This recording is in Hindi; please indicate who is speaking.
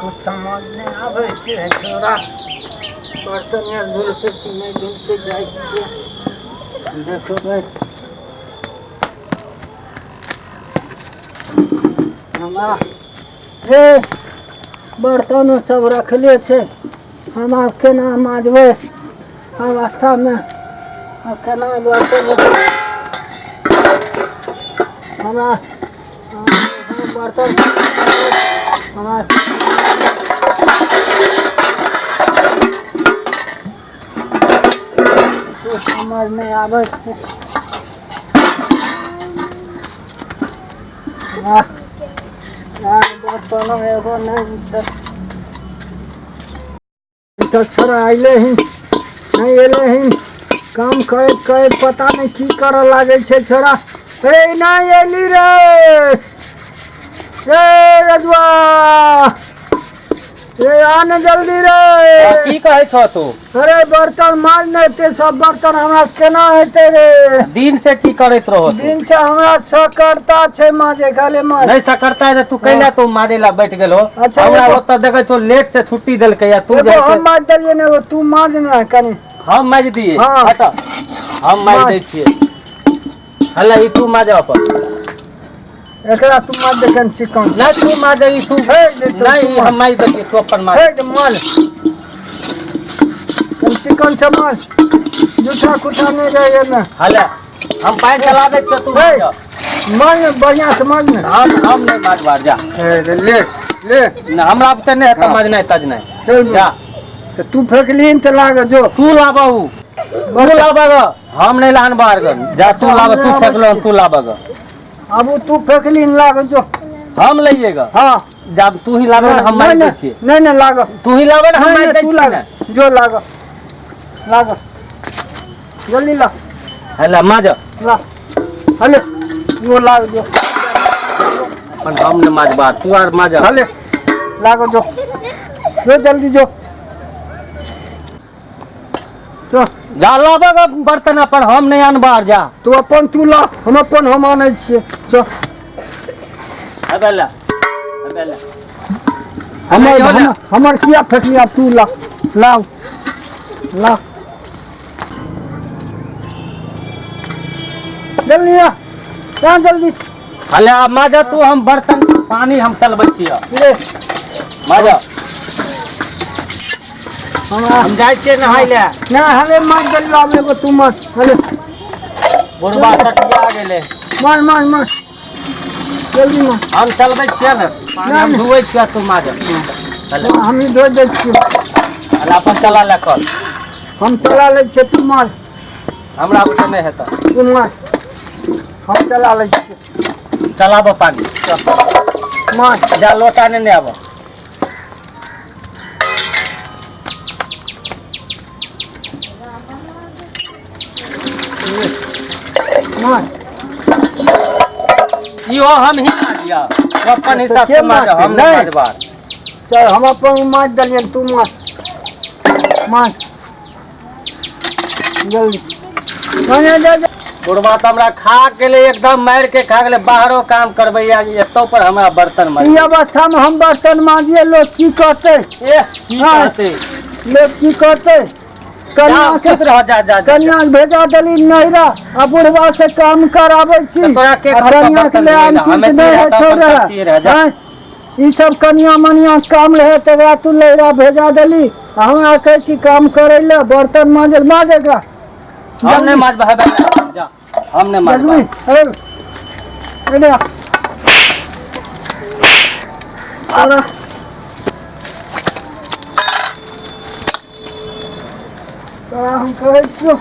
Speaker 1: कुछ समझ नहीं आवे छै छोरा बर्तन यार धुलते कि नहीं धुलते जाए छै देखो भाई हमरा रे बर्तन सब रखले छै हम आप केना माजबै अवस्था में अब केना बर्तन हमरा बर्तन हमरा समझ नहीं आवे बर्तन एगो नहीं तो छोड़ा अले ही नहीं अले ही काम करे पता नहीं की कर लागे छे छोड़ा ए नहीं अली रे रजुआ रे आने जल्दी रे
Speaker 2: की कहे छो तू
Speaker 1: अरे बर्तन माज नहीं ते सब बर्तन हमरा से केना हेते रे
Speaker 2: दिन से की करत रहो
Speaker 1: दिन से हमरा सकरता छे माजे गाले माज
Speaker 2: नहीं सकरता है तू कैला तू मारे ला बैठ गेलो
Speaker 1: अच्छा,
Speaker 2: हमरा
Speaker 1: एगो-
Speaker 2: ओत देखे छो लेट से छुट्टी देल के या तू
Speaker 1: एगो
Speaker 2: जैसे
Speaker 1: हम माज दलिए ने वो तू माज ना कनी
Speaker 2: हम माज दिए
Speaker 1: हाँ।
Speaker 2: हट हम माज
Speaker 1: माज।
Speaker 2: दे छिए हल्ला ई तू माज अपन
Speaker 1: एकरा तू माज देखन चिकन
Speaker 2: नहीं तू माज ई तू
Speaker 1: हे, ले तो
Speaker 2: नहीं
Speaker 1: तू
Speaker 2: हम माज दे तू अपन माज
Speaker 1: हे माल हम चिकन से माल जूठा कुठा नहीं रहे में
Speaker 2: हल्ला हम पानी चला दे छ तू
Speaker 1: हे,
Speaker 2: माज
Speaker 1: माल बढ़िया से माल में
Speaker 2: हम नहीं माज बार जा
Speaker 1: ले
Speaker 2: ना हमरा पे नहीं है
Speaker 1: हाँ।
Speaker 2: माज नहीं तज नहीं
Speaker 1: चल
Speaker 2: जा
Speaker 1: तो तू फेंकली तो लाग जो
Speaker 2: तू लाबहू तू लाबग हम नहीं लान बार जा तू लाब तू फेंकलो तू लाबग
Speaker 1: अब तू फेंकली लाग जो
Speaker 2: हम लइएगा
Speaker 1: हाँ
Speaker 2: जब तू ही लाबे हम मार दे छिए
Speaker 1: नहीं लाग
Speaker 2: तू ही लाबे हम मार दे
Speaker 1: तू
Speaker 2: छिए
Speaker 1: लाग जो लाग जल्दी ला
Speaker 2: हला माज
Speaker 1: ला हले वो लाग जो
Speaker 2: अपन हम ने माज बार तू आर माज
Speaker 1: हले लाग जो जल्दी जो
Speaker 2: जा लाबग बर्तन अपन हम नहीं आन बार जा
Speaker 1: तू अपन तू ला हम अपन हम आने छिए चल
Speaker 2: अबेला
Speaker 1: हमर किया फेंकली अब तू ला लाओ ला जल्दी आ क्या जल्दी
Speaker 2: हला माज तू हम बर्तन पानी हम चलबै छिए
Speaker 1: ले
Speaker 2: माज
Speaker 1: हमरा
Speaker 2: हम जाय छिए नहाय ले
Speaker 1: ना हले मार जल्दी आवे को तू मत हले
Speaker 2: बुरबा सटिया गेले
Speaker 1: मार जल्दी मार
Speaker 2: हम चलबै छिए न पानी हम धुबै छिए तू माज हला
Speaker 1: हम ही दो दे छिए
Speaker 2: हला अपन चला ले कर
Speaker 1: हम चला ले छे तू मार
Speaker 2: हमरा बुते नहीं हेता
Speaker 1: तू मार हम चला ले छे
Speaker 2: चलाबो पानी
Speaker 1: मार
Speaker 2: जा लोटा ने आबो
Speaker 1: मार
Speaker 2: इहो हम ही माजिया अपन हिसाब
Speaker 1: के
Speaker 2: से माज
Speaker 1: मारते?
Speaker 2: हम
Speaker 1: नहीं।
Speaker 2: नहीं माज बार
Speaker 1: चल हम अपन मार दलिए तू मार जल्दी जा
Speaker 2: बुढ़वा तो हमरा खा के ले एकदम मार के खा गेले बाहरो काम करबै या एतो पर हमरा बर्तन माज
Speaker 1: ई अवस्था में हम बर्तन माजिए लोग की कहते
Speaker 2: ए की
Speaker 1: हाँ।
Speaker 2: कहते
Speaker 1: लोग की कहते कन्या
Speaker 2: जा
Speaker 1: से
Speaker 2: सुत रह जा
Speaker 1: कन्या भेजा दली नहिरा आ बुढ़वा से काम कराबै छी
Speaker 2: तो तोरा के
Speaker 1: आ
Speaker 2: घर का
Speaker 1: कन्या के
Speaker 2: बर्तन
Speaker 1: ले
Speaker 2: मिलेला?
Speaker 1: आन
Speaker 2: हमे
Speaker 1: नहीं है
Speaker 2: तो अपन
Speaker 1: छोड़ा
Speaker 2: शक्ति रह जा।
Speaker 1: ई सब कन्या मनिया के काम रहे तकरा तू लहरा भेजा दली आ हमरा कहै छी काम करै ले बर्तन माजल माज एकरा
Speaker 2: हम नहीं माज बहबे जा हम नहीं माज
Speaker 1: जल्दी
Speaker 2: बार।
Speaker 1: अरे अरे तोरा हम कहै छियो